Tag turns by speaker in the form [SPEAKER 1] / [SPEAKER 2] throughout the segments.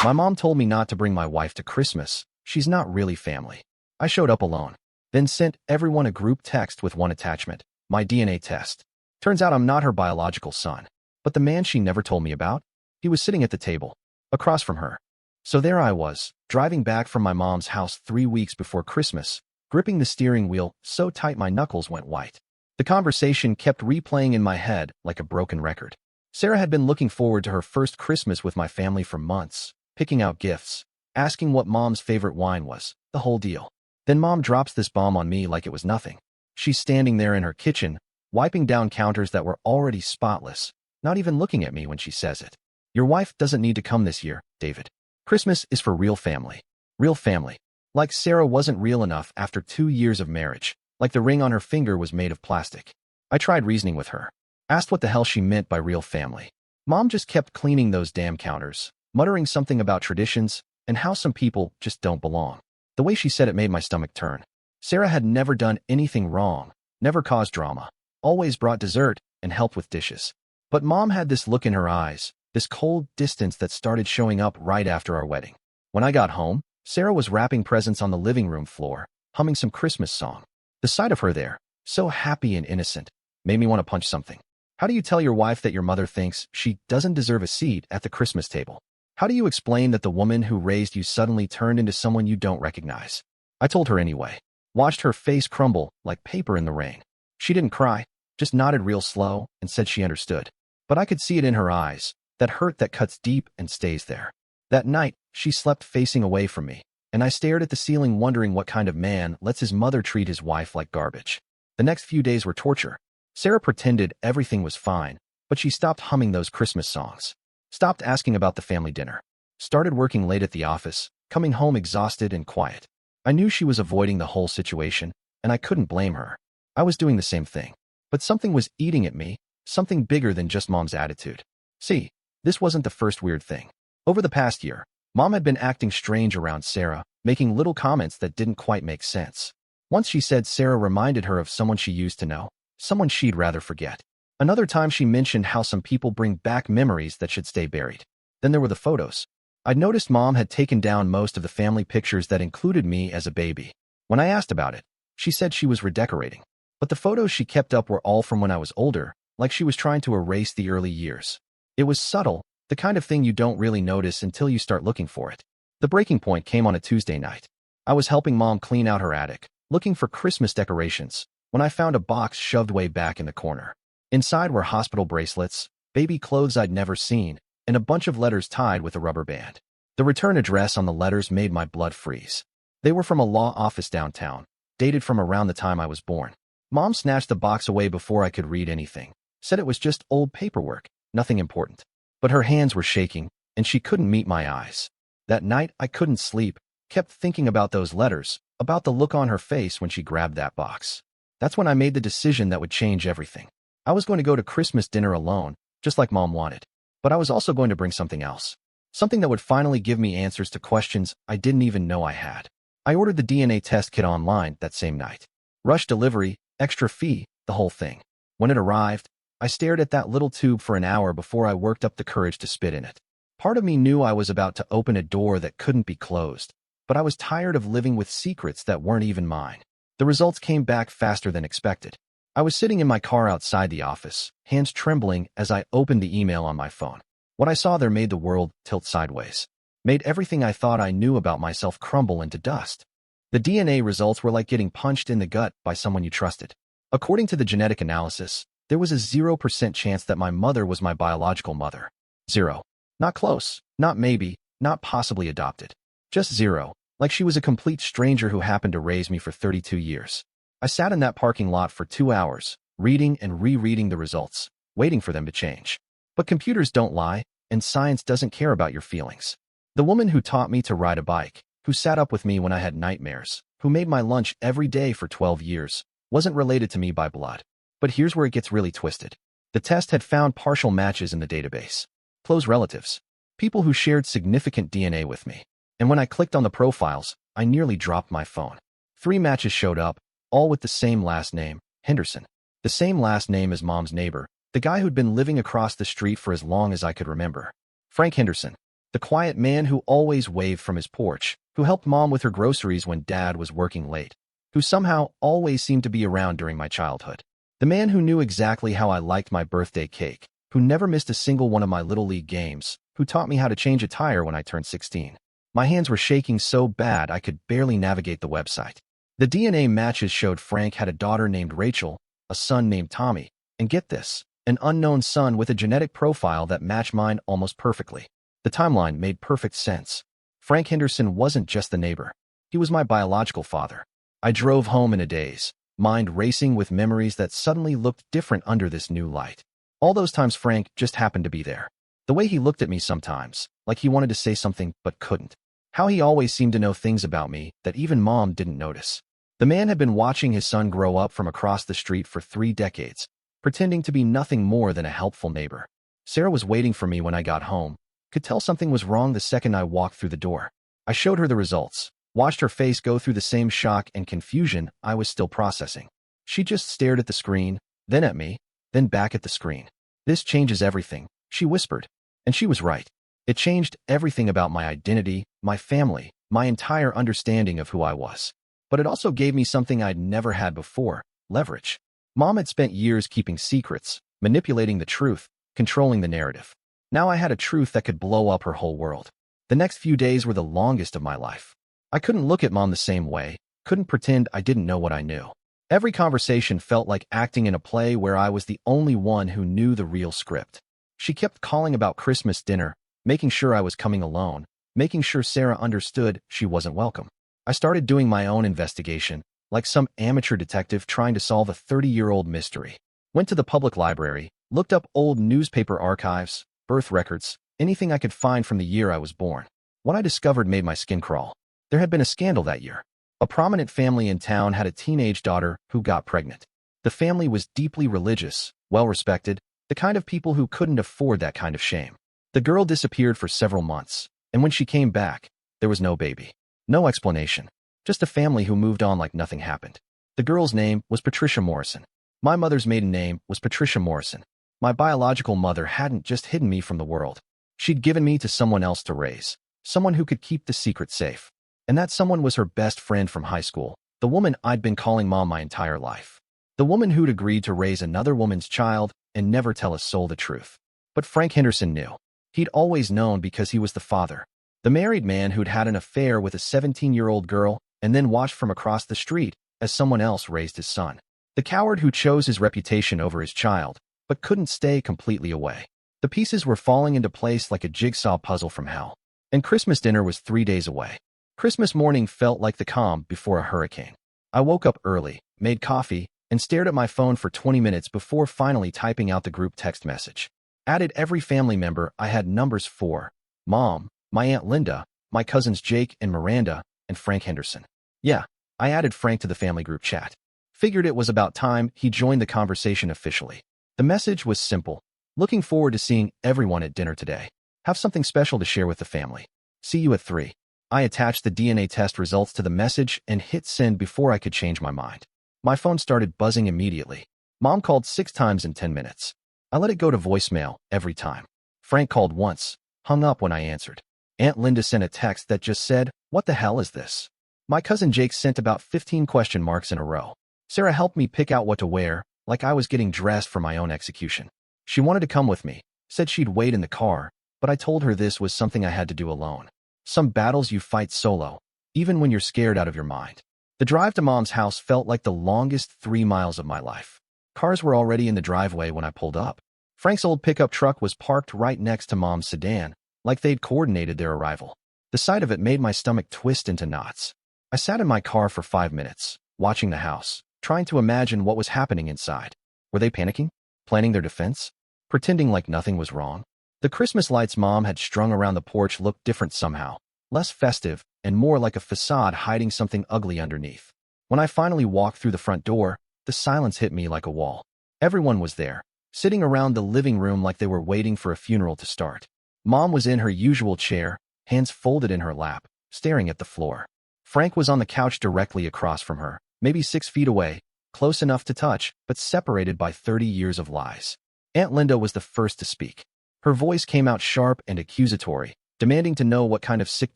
[SPEAKER 1] My mom told me not to bring my wife to Christmas. She's not really family. I showed up alone, then sent everyone a group text with one attachment, my DNA test. Turns out I'm not her biological son, but the man she never told me about. He was sitting at the table, across from her. So there I was, driving back from my mom's house 3 weeks before Christmas, gripping the steering wheel so tight my knuckles went white. The conversation kept replaying in my head like a broken record. Sarah had been looking forward to her first Christmas with my family for months, picking out gifts, asking what mom's favorite wine was, the whole deal. Then mom drops this bomb on me like it was nothing. She's standing there in her kitchen, wiping down counters that were already spotless, not even looking at me when she says it. Your wife doesn't need to come this year, David. Christmas is for real family. Real family. Like Sarah wasn't real enough after 2 years of marriage, like the ring on her finger was made of plastic. I tried reasoning with her, asked what the hell she meant by real family. Mom just kept cleaning those damn counters, muttering something about traditions and how some people just don't belong. The way she said it made my stomach turn. Sarah had never done anything wrong, never caused drama, always brought dessert and helped with dishes. But mom had this look in her eyes, this cold distance that started showing up right after our wedding. When I got home, Sarah was wrapping presents on the living room floor, humming some Christmas song. The sight of her there, so happy and innocent, made me want to punch something. How do you tell your wife that your mother thinks she doesn't deserve a seat at the Christmas table? How do you explain that the woman who raised you suddenly turned into someone you don't recognize? I told her anyway. Watched her face crumble like paper in the rain. She didn't cry, just nodded real slow and said she understood. But I could see it in her eyes, that hurt that cuts deep and stays there. That night, she slept facing away from me, and I stared at the ceiling wondering what kind of man lets his mother treat his wife like garbage. The next few days were torture. Sarah pretended everything was fine, but she stopped humming those Christmas songs. Stopped asking about the family dinner. Started working late at the office, coming home exhausted and quiet. I knew she was avoiding the whole situation, and I couldn't blame her. I was doing the same thing. But something was eating at me, something bigger than just mom's attitude. See, this wasn't the first weird thing. Over the past year, mom had been acting strange around Sarah, making little comments that didn't quite make sense. Once she said Sarah reminded her of someone she used to know, someone she'd rather forget. Another time she mentioned how some people bring back memories that should stay buried. Then there were the photos. I'd noticed mom had taken down most of the family pictures that included me as a baby. When I asked about it, she said she was redecorating. But the photos she kept up were all from when I was older, like she was trying to erase the early years. It was subtle, the kind of thing you don't really notice until you start looking for it. The breaking point came on a Tuesday night. I was helping mom clean out her attic, looking for Christmas decorations, when I found a box shoved way back in the corner. Inside were hospital bracelets, baby clothes I'd never seen, and a bunch of letters tied with a rubber band. The return address on the letters made my blood freeze. They were from a law office downtown, dated from around the time I was born. Mom snatched the box away before I could read anything, said it was just old paperwork, nothing important. But her hands were shaking, and she couldn't meet my eyes. That night, I couldn't sleep, kept thinking about those letters, about the look on her face when she grabbed that box. That's when I made the decision that would change everything. I was going to go to Christmas dinner alone, just like mom wanted. But I was also going to bring something else. Something that would finally give me answers to questions I didn't even know I had. I ordered the DNA test kit online that same night. Rush delivery, extra fee, the whole thing. When it arrived, I stared at that little tube for an hour before I worked up the courage to spit in it. Part of me knew I was about to open a door that couldn't be closed, but I was tired of living with secrets that weren't even mine. The results came back faster than expected. I was sitting in my car outside the office, hands trembling as I opened the email on my phone. What I saw there made the world tilt sideways. Made everything I thought I knew about myself crumble into dust. The DNA results were like getting punched in the gut by someone you trusted. According to the genetic analysis, there was a 0% chance that my mother was my biological mother. 0. Not close, not maybe, not possibly adopted. Just 0, like she was a complete stranger who happened to raise me for 32 years. I sat in that parking lot for 2 hours, reading and rereading the results, waiting for them to change. But computers don't lie, and science doesn't care about your feelings. The woman who taught me to ride a bike, who sat up with me when I had nightmares, who made my lunch every day for 12 years, wasn't related to me by blood. But here's where it gets really twisted. The test had found partial matches in the database. Close relatives. People who shared significant DNA with me. And when I clicked on the profiles, I nearly dropped my phone. 3 matches showed up, all with the same last name, Henderson. The same last name as mom's neighbor, the guy who'd been living across the street for as long as I could remember. Frank Henderson. The quiet man who always waved from his porch, who helped Mom with her groceries when Dad was working late, who somehow always seemed to be around during my childhood. The man who knew exactly how I liked my birthday cake, who never missed a single one of my Little League games, who taught me how to change a tire when I turned 16. My hands were shaking so bad I could barely navigate the website. The DNA matches showed Frank had a daughter named Rachel, a son named Tommy, and get this, an unknown son with a genetic profile that matched mine almost perfectly. The timeline made perfect sense. Frank Henderson wasn't just the neighbor. He was my biological father. I drove home in a daze, mind racing with memories that suddenly looked different under this new light. All those times Frank just happened to be there. The way he looked at me sometimes, like he wanted to say something but couldn't. How he always seemed to know things about me that even Mom didn't notice. The man had been watching his son grow up from across the street for 3 decades, pretending to be nothing more than a helpful neighbor. Sarah was waiting for me when I got home. Could tell something was wrong the second I walked through the door. I showed her the results, watched her face go through the same shock and confusion I was still processing. She just stared at the screen, then at me, then back at the screen. "This changes everything," she whispered. And she was right. It changed everything about my identity, my family, my entire understanding of who I was. But it also gave me something I'd never had before: leverage. Mom had spent years keeping secrets, manipulating the truth, controlling the narrative. Now I had a truth that could blow up her whole world. The next few days were the longest of my life. I couldn't look at Mom the same way, couldn't pretend I didn't know what I knew. Every conversation felt like acting in a play where I was the only one who knew the real script. She kept calling about Christmas dinner, making sure I was coming alone, making sure Sarah understood she wasn't welcome. I started doing my own investigation, like some amateur detective trying to solve a 30-year-old mystery. Went to the public library, looked up old newspaper archives, birth records, anything I could find from the year I was born. What I discovered made my skin crawl. There had been a scandal that year. A prominent family in town had a teenage daughter who got pregnant. The family was deeply religious, well-respected, the kind of people who couldn't afford that kind of shame. The girl disappeared for several months, and when she came back, there was no baby. No explanation. Just a family who moved on like nothing happened. The girl's name was Patricia Morrison. My mother's maiden name was Patricia Morrison. My biological mother hadn't just hidden me from the world. She'd given me to someone else to raise, someone who could keep the secret safe. And that someone was her best friend from high school, the woman I'd been calling Mom my entire life. The woman who'd agreed to raise another woman's child and never tell a soul the truth. But Frank Henderson knew. He'd always known because he was the father. The married man who'd had an affair with a 17-year-old girl and then watched from across the street as someone else raised his son. The coward who chose his reputation over his child, but couldn't stay completely away. The pieces were falling into place like a jigsaw puzzle from hell. And Christmas dinner was 3 days away. Christmas morning felt like the calm before a hurricane. I woke up early, made coffee, and stared at my phone for 20 minutes before finally typing out the group text message. Added every family member I had numbers for: Mom, my Aunt Linda, my cousins Jake and Miranda, and Frank Henderson. Yeah, I added Frank to the family group chat. Figured it was about time he joined the conversation officially. The message was simple: looking forward to seeing everyone at dinner today. Have something special to share with the family. See you at 3. I attached the DNA test results to the message and hit send before I could change my mind. My phone started buzzing immediately. Mom called 6 times in 10 minutes. I let it go to voicemail every time. Frank called once, hung up when I answered. Aunt Linda sent a text that just said, "What the hell is this?" My cousin Jake sent about 15 question marks in a row. Sarah helped me pick out what to wear, like I was getting dressed for my own execution. She wanted to come with me, said she'd wait in the car, but I told her this was something I had to do alone. Some battles you fight solo, even when you're scared out of your mind. The drive to Mom's house felt like the longest 3 miles of my life. Cars were already in the driveway when I pulled up. Frank's old pickup truck was parked right next to Mom's sedan, like they'd coordinated their arrival. The sight of it made my stomach twist into knots. I sat in my car for 5 minutes, watching the house, trying to imagine what was happening inside. Were they panicking? Planning their defense? Pretending like nothing was wrong? The Christmas lights Mom had strung around the porch looked different somehow, less festive, and more like a facade hiding something ugly underneath. When I finally walked through the front door, the silence hit me like a wall. Everyone was there, sitting around the living room like they were waiting for a funeral to start. Mom was in her usual chair, hands folded in her lap, staring at the floor. Frank was on the couch directly across from her, maybe 6 feet away, close enough to touch, but separated by 30 years of lies. Aunt Linda was the first to speak. Her voice came out sharp and accusatory. demanding to know what kind of sick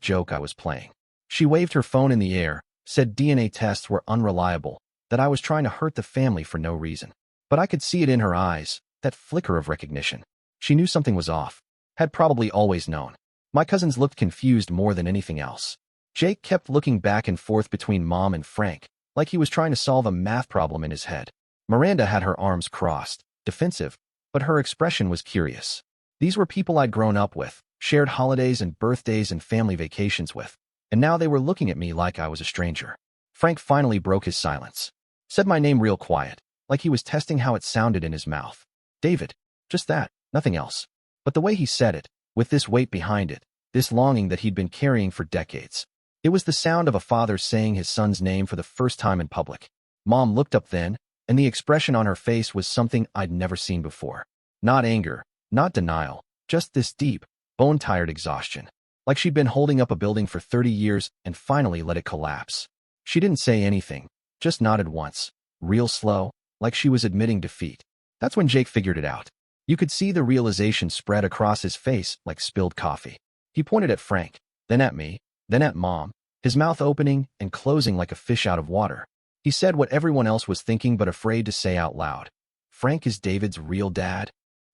[SPEAKER 1] joke I was playing. She waved her phone in the air, said DNA tests were unreliable, that I was trying to hurt the family for no reason. But I could see it in her eyes, that flicker of recognition. She knew something was off. Had probably always known. My cousins looked confused more than anything else. Jake kept looking back and forth between Mom and Frank, like he was trying to solve a math problem in his head. Miranda had her arms crossed, defensive, but her expression was curious. These were people I'd grown up with, shared holidays and birthdays and family vacations with, and now they were looking at me like I was a stranger. Frank finally broke his silence. Said my name real quiet, like he was testing how it sounded in his mouth. David. Just that, nothing else. But the way he said it, with this weight behind it, this longing that he'd been carrying for decades. It was the sound of a father saying his son's name for the first time in public. Mom looked up then, and the expression on her face was something I'd never seen before. Not anger, not denial, just this deep, bone-tired exhaustion. Like she'd been holding up a building for 30 years and finally let it collapse. She didn't say anything, just nodded once, real slow, like she was admitting defeat. That's when Jake figured it out. You could see the realization spread across his face like spilled coffee. He pointed at Frank, then at me, then at Mom, his mouth opening and closing like a fish out of water. He said what everyone else was thinking but afraid to say out loud. Frank is David's real dad?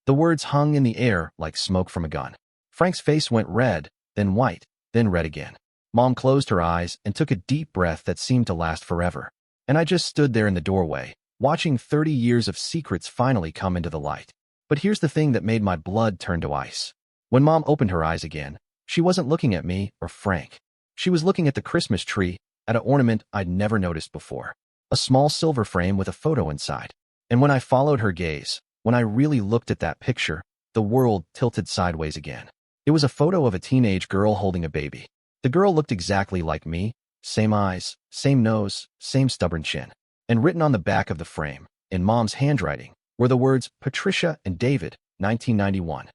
[SPEAKER 1] The words hung in the air like smoke from a gun. Frank's face went red, then white, then red again. Mom closed her eyes and took a deep breath that seemed to last forever. And I just stood there in the doorway, watching 30 years of secrets finally come into the light. But here's the thing that made my blood turn to ice. When Mom opened her eyes again, she wasn't looking at me or Frank. She was looking at the Christmas tree, at an ornament I'd never noticed before. A small silver frame with a photo inside. And when I followed her gaze, when I really looked at that picture, the world tilted sideways again. It was a photo of a teenage girl holding a baby. The girl looked exactly like me, same eyes, same nose, same stubborn chin. And written on the back of the frame, in Mom's handwriting, were the words Patricia and David, 1991.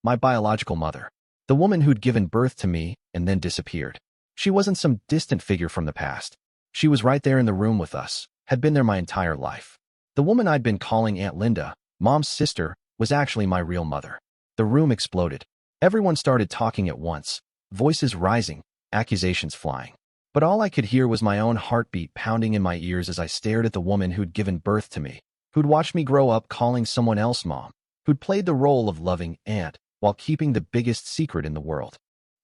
[SPEAKER 1] My biological mother. The woman who'd given birth to me and then disappeared. She wasn't some distant figure from the past. She was right there in the room with us, had been there my entire life. The woman I'd been calling Aunt Linda, Mom's sister, was actually my real mother. The room exploded. Everyone started talking at once, voices rising, accusations flying. But all I could hear was my own heartbeat pounding in my ears as I stared at the woman who'd given birth to me, who'd watched me grow up calling someone else Mom, who'd played the role of loving aunt while keeping the biggest secret in the world.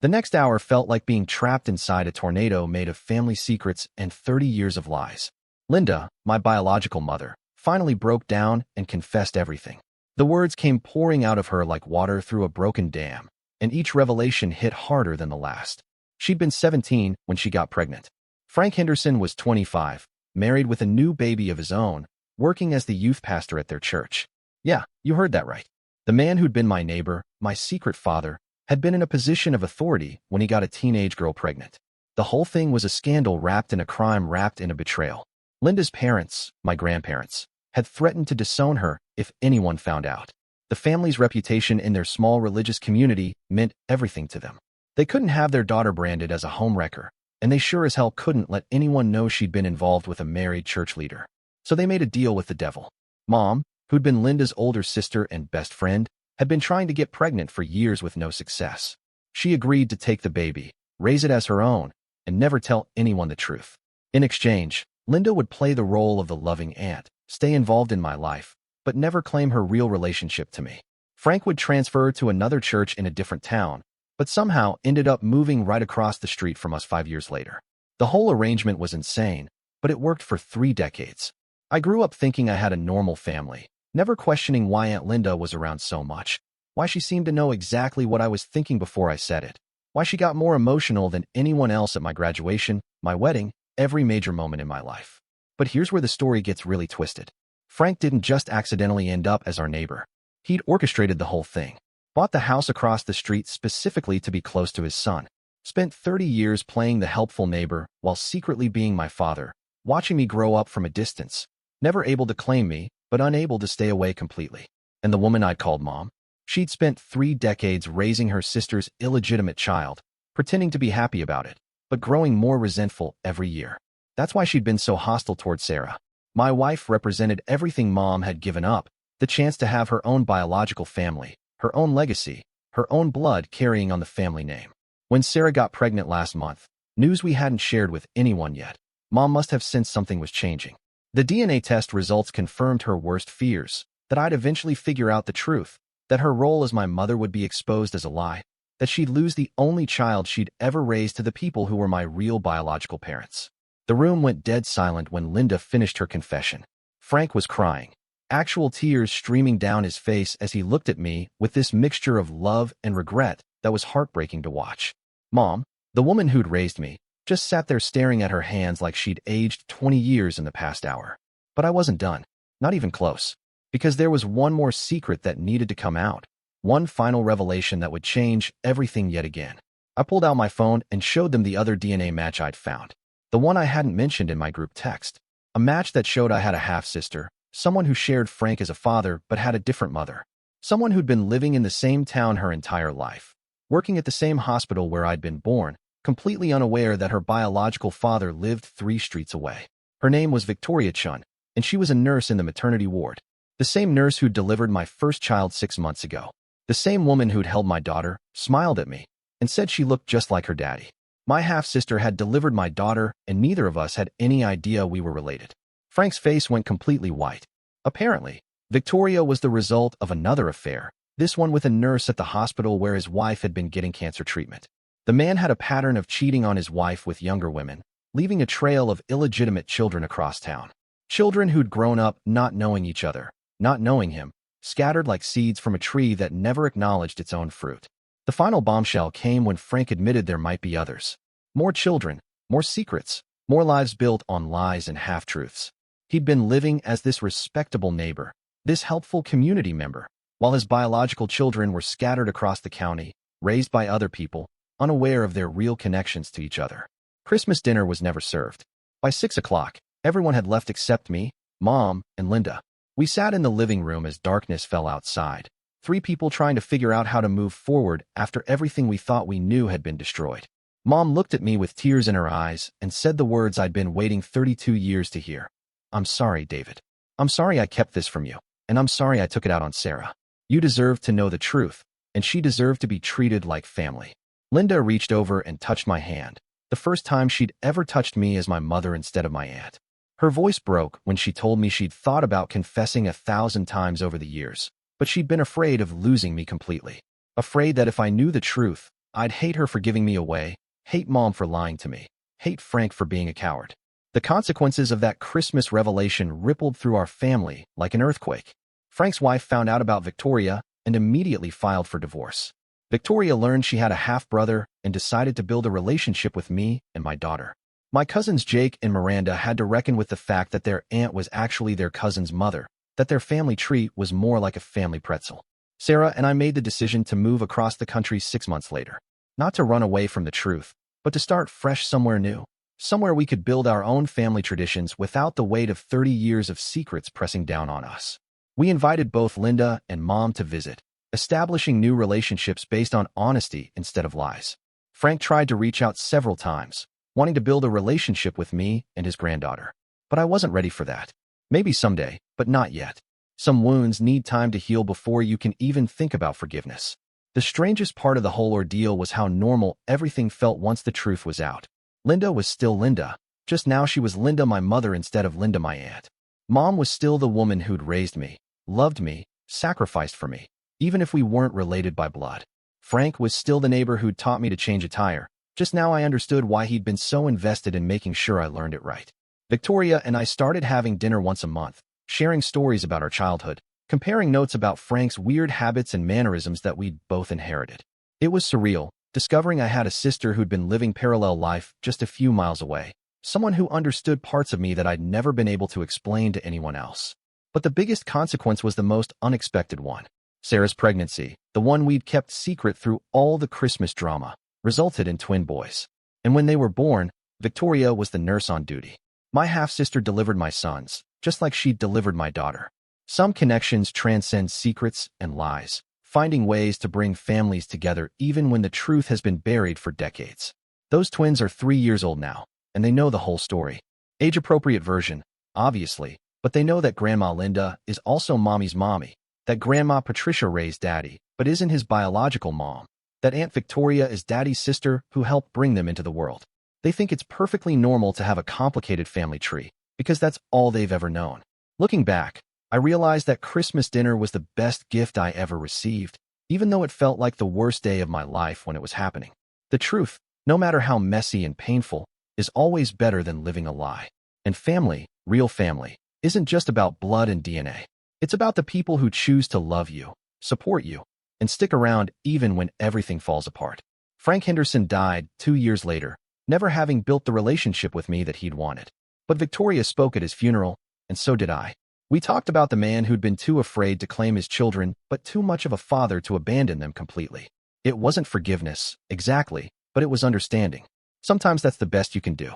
[SPEAKER 1] The next hour felt like being trapped inside a tornado made of family secrets and 30 years of lies. Linda, my biological mother, finally broke down and confessed everything. The words came pouring out of her like water through a broken dam, and each revelation hit harder than the last. She'd been 17 when she got pregnant. Frank Henderson was 25, married with a new baby of his own, working as the youth pastor at their church. Yeah, you heard that right. The man who'd been my neighbor, my secret father, had been in a position of authority when he got a teenage girl pregnant. The whole thing was a scandal wrapped in a crime wrapped in a betrayal. Linda's parents, my grandparents, had threatened to disown her if anyone found out. The family's reputation in their small religious community meant everything to them. They couldn't have their daughter branded as a homewrecker, and they sure as hell couldn't let anyone know she'd been involved with a married church leader. So they made a deal with the devil. Mom, who'd been Linda's older sister and best friend, had been trying to get pregnant for years with no success. She agreed to take the baby, raise it as her own, and never tell anyone the truth. In exchange, Linda would play the role of the loving aunt, stay involved in my life, but never claim her real relationship to me. Frank would transfer to another church in a different town, but somehow ended up moving right across the street from us 5 years later. The whole arrangement was insane, but it worked for 3 decades. I grew up thinking I had a normal family, never questioning why Aunt Linda was around so much, why she seemed to know exactly what I was thinking before I said it, why she got more emotional than anyone else at my graduation, my wedding, every major moment in my life. But here's where the story gets really twisted. Frank didn't just accidentally end up as our neighbor. He'd orchestrated the whole thing. Bought the house across the street specifically to be close to his son. Spent 30 years playing the helpful neighbor while secretly being my father, watching me grow up from a distance. Never able to claim me, but unable to stay away completely. And the woman I'd called Mom? She'd spent 3 decades raising her sister's illegitimate child, pretending to be happy about it, but growing more resentful every year. That's why she'd been so hostile toward Sarah. My wife represented everything Mom had given up, the chance to have her own biological family, her own legacy, her own blood carrying on the family name. When Sarah got pregnant last month, news we hadn't shared with anyone yet, Mom must have sensed something was changing. The DNA test results confirmed her worst fears, that I'd eventually figure out the truth, that her role as my mother would be exposed as a lie, that she'd lose the only child she'd ever raised to the people who were my real biological parents. The room went dead silent when Linda finished her confession. Frank was crying, actual tears streaming down his face as he looked at me with this mixture of love and regret that was heartbreaking to watch. Mom, the woman who'd raised me, just sat there staring at her hands like she'd aged 20 years in the past hour. But I wasn't done, not even close, because there was one more secret that needed to come out, one final revelation that would change everything yet again. I pulled out my phone and showed them the other DNA match I'd found, the one I hadn't mentioned in my group text, a match that showed I had a half-sister, someone who shared Frank as a father but had a different mother, someone who'd been living in the same town her entire life, working at the same hospital where I'd been born, completely unaware that her biological father lived 3 streets away. Her name was Victoria Chun, and she was a nurse in the maternity ward, the same nurse who'd delivered my first child 6 months ago, the same woman who'd held my daughter, smiled at me, and said she looked just like her daddy. My half-sister had delivered my daughter, and neither of us had any idea we were related. Frank's face went completely white. Apparently, Victoria was the result of another affair, this one with a nurse at the hospital where his wife had been getting cancer treatment. The man had a pattern of cheating on his wife with younger women, leaving a trail of illegitimate children across town. Children who'd grown up not knowing each other, not knowing him, scattered like seeds from a tree that never acknowledged its own fruit. The final bombshell came when Frank admitted there might be others. More children, more secrets, more lives built on lies and half-truths. He'd been living as this respectable neighbor, this helpful community member, while his biological children were scattered across the county, raised by other people, unaware of their real connections to each other. Christmas dinner was never served. By 6 o'clock, everyone had left except me, Mom, and Linda. We sat in the living room as darkness fell outside, 3 people trying to figure out how to move forward after everything we thought we knew had been destroyed. Mom looked at me with tears in her eyes and said the words I'd been waiting 32 years to hear. "I'm sorry, David. I'm sorry I kept this from you, and I'm sorry I took it out on Sarah. You deserved to know the truth, and she deserved to be treated like family." Linda reached over and touched my hand, the first time she'd ever touched me as my mother instead of my aunt. Her voice broke when she told me she'd thought about confessing 1,000 times over the years, but she'd been afraid of losing me completely. Afraid that if I knew the truth, I'd hate her for giving me away, hate Mom for lying to me, hate Frank for being a coward. The consequences of that Christmas revelation rippled through our family like an earthquake. Frank's wife found out about Victoria and immediately filed for divorce. Victoria learned she had a half-brother and decided to build a relationship with me and my daughter. My cousins Jake and Miranda had to reckon with the fact that their aunt was actually their cousin's mother, that their family tree was more like a family pretzel. Sarah and I made the decision to move across the country 6 months later. Not to run away from the truth, but to start fresh somewhere new. Somewhere we could build our own family traditions without the weight of 30 years of secrets pressing down on us. We invited both Linda and Mom to visit, establishing new relationships based on honesty instead of lies. Frank tried to reach out several times, wanting to build a relationship with me and his granddaughter. But I wasn't ready for that. Maybe someday, but not yet. Some wounds need time to heal before you can even think about forgiveness. The strangest part of the whole ordeal was how normal everything felt once the truth was out. Linda was still Linda, just now she was Linda my mother instead of Linda my aunt. Mom was still the woman who'd raised me, loved me, sacrificed for me, even if we weren't related by blood. Frank was still the neighbor who'd taught me to change a tire. Just now I understood why he'd been so invested in making sure I learned it right. Victoria and I started having dinner once a month, sharing stories about our childhood, comparing notes about Frank's weird habits and mannerisms that we'd both inherited. It was surreal, discovering I had a sister who'd been living parallel life just a few miles away, someone who understood parts of me that I'd never been able to explain to anyone else. But the biggest consequence was the most unexpected one. Sarah's pregnancy, the one we'd kept secret through all the Christmas drama, resulted in twin boys. And when they were born, Victoria was the nurse on duty. My half-sister delivered my sons, just like she'd delivered my daughter. Some connections transcend secrets and lies, finding ways to bring families together even when the truth has been buried for decades. Those twins are 3 years old now, and they know the whole story. Age-appropriate version, obviously, but they know that Grandma Linda is also Mommy's mommy, that Grandma Patricia raised Daddy, but isn't his biological mom, that Aunt Victoria is Daddy's sister who helped bring them into the world. They think it's perfectly normal to have a complicated family tree, because that's all they've ever known. Looking back, I realized that Christmas dinner was the best gift I ever received, even though it felt like the worst day of my life when it was happening. The truth, no matter how messy and painful, is always better than living a lie. And family, real family, isn't just about blood and DNA. It's about the people who choose to love you, support you, and stick around even when everything falls apart. Frank Henderson died 2 years later, never having built the relationship with me that he'd wanted. But Victoria spoke at his funeral, and so did I. We talked about the man who'd been too afraid to claim his children, but too much of a father to abandon them completely. It wasn't forgiveness, exactly, but it was understanding. Sometimes that's the best you can do.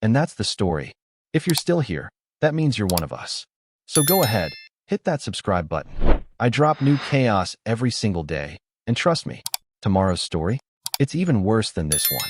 [SPEAKER 1] And that's the story. If you're still here, that means you're one of us. So go ahead, hit that subscribe button. I drop new chaos every single day, and trust me, tomorrow's story, it's even worse than this one.